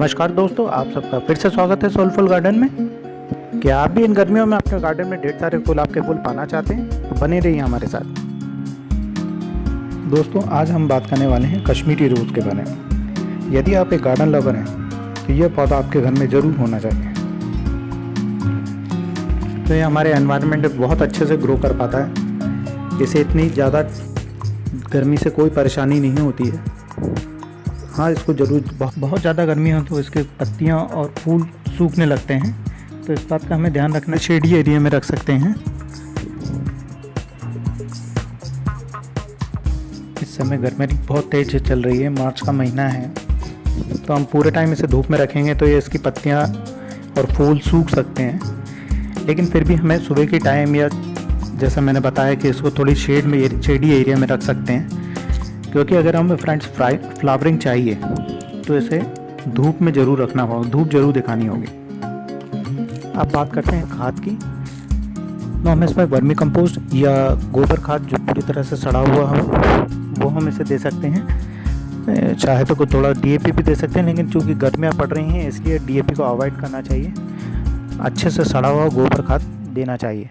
नमस्कार दोस्तों, आप सबका फिर से स्वागत है सोलफुल गार्डन में। क्या आप भी इन गर्मियों में अपने गार्डन में ढेर सारे गुलाब के फूल पाना चाहते हैं? तो बने रहिए हमारे साथ। दोस्तों, आज हम बात करने वाले हैं कश्मीरी रोज़ के बारे में। यदि आप एक गार्डन लवर हैं तो यह पौधा आपके घर में ज़रूर होना चाहिए। तो ये हमारे एनवायरनमेंट में बहुत अच्छे से ग्रो कर पाता है। इसे इतनी ज़्यादा गर्मी से कोई परेशानी नहीं होती है। हाँ, इसको ज़रूर बहुत ज़्यादा गर्मी हो तो इसके पत्तियाँ और फूल सूखने लगते हैं, तो इस बात का हमें ध्यान रखना। शेडी एरिया में रख सकते हैं। इस समय गर्मी बहुत तेज़ से चल रही है, मार्च का महीना है, तो हम पूरे टाइम इसे धूप में रखेंगे तो ये इसकी पत्तियाँ और फूल सूख सकते हैं। लेकिन फिर भी हमें सुबह के टाइम या जैसा मैंने बताया कि इसको थोड़ी शेडी एरिया में रख सकते हैं, क्योंकि अगर हमें फ्रेंड्स फ्लावरिंग चाहिए तो इसे धूप में ज़रूर रखना होगा, धूप ज़रूर दिखानी होगी। अब बात करते हैं खाद की। तो हम इसमें वर्मी कंपोस्ट या गोबर खाद जो पूरी तरह से सड़ा हुआ हो वो हम इसे दे सकते हैं। चाहे तो कोई थोड़ा DAP भी दे सकते हैं, लेकिन चूँकि गर्मियाँ पड़ रही हैं इसलिए DAP को अवॉइड करना चाहिए। अच्छे से सड़ा हुआ गोबर खाद देना चाहिए,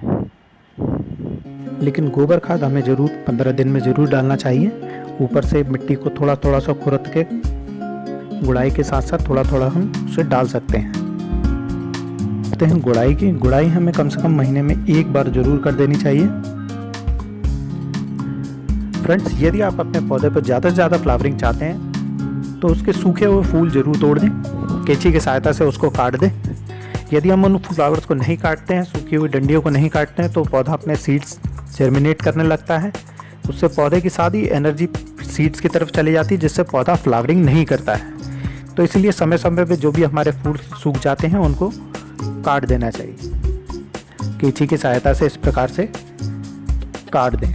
लेकिन गोबर खाद हमें ज़रूर 15 दिन में ज़रूर डालना चाहिए। ऊपर से मिट्टी को थोड़ा थोड़ा सा खुरद के गुड़ाई के साथ साथ थोड़ा थोड़ा हम उसे डाल सकते हैं। कहते हैं गुड़ाई हमें कम से कम महीने में एक बार ज़रूर कर देनी चाहिए। फ्रेंड्स, यदि आप अपने पौधे पर ज़्यादा से ज़्यादा फ्लावरिंग चाहते हैं तो उसके सूखे हुए फूल ज़रूर तोड़ दें, कैंची की सहायता से उसको काट दें। यदि हम उन फ्लावर्स को नहीं काटते हैं, सूखी हुई डंडियों को नहीं काटते हैं, तो पौधा अपने सीड्स जर्मिनेट करने लगता है। उससे पौधे की सारी एनर्जी सीड्स की तरफ चली जाती है, जिससे पौधा फ्लावरिंग नहीं करता है। तो इसलिए समय समय पे जो भी हमारे फूल सूख जाते हैं उनको काट देना चाहिए। कैंची की सहायता से इस प्रकार से काट दें।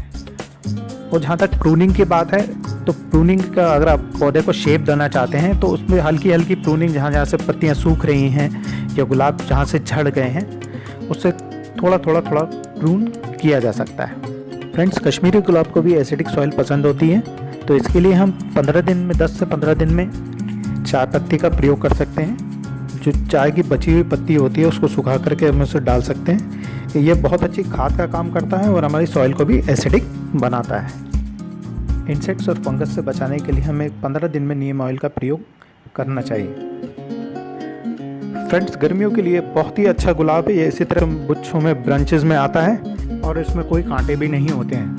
और जहाँ तक प्रूनिंग की बात है, तो प्रूनिंग का अगर आप पौधे को शेप देना चाहते हैं तो उसमें हल्की हल्की प्रूनिंग, जहाँ से पत्तियाँ सूख रही हैं या गुलाब जहाँ से झड़ गए हैं उससे थोड़ा प्रून किया जा सकता है। फ्रेंड्स, कश्मीरी गुलाब को भी एसिडिक सॉइल पसंद होती है, तो इसके लिए हम 15 दिन में 10 से 15 दिन में चाय पत्ती का प्रयोग कर सकते हैं। जो चाय की बची हुई पत्ती होती है उसको सुखा करके हम उसे डाल सकते हैं। ये बहुत अच्छी खाद का काम करता है और हमारी सॉइल को भी एसिडिक बनाता है। इंसेक्ट्स और फंगस से बचाने के लिए हमें 15 दिन में नीम ऑयल का प्रयोग करना चाहिए। फ्रेंड्स, गर्मियों के लिए बहुत ही अच्छा गुलाब है। ये इसी तरह गुच्छों में ब्रांचेस में आता है और इसमें कोई कांटे भी नहीं होते हैं।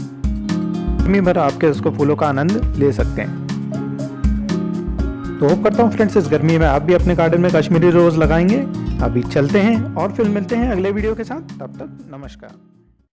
गर्मी भर आपके इसको फूलों का आनंद ले सकते हैं। तो होप करता हूँ फ्रेंड्स, इस गर्मी में आप भी अपने गार्डन में कश्मीरी रोज़ लगाएंगे। अभी चलते हैं और फिर मिलते हैं अगले वीडियो के साथ। तब तक नमस्कार।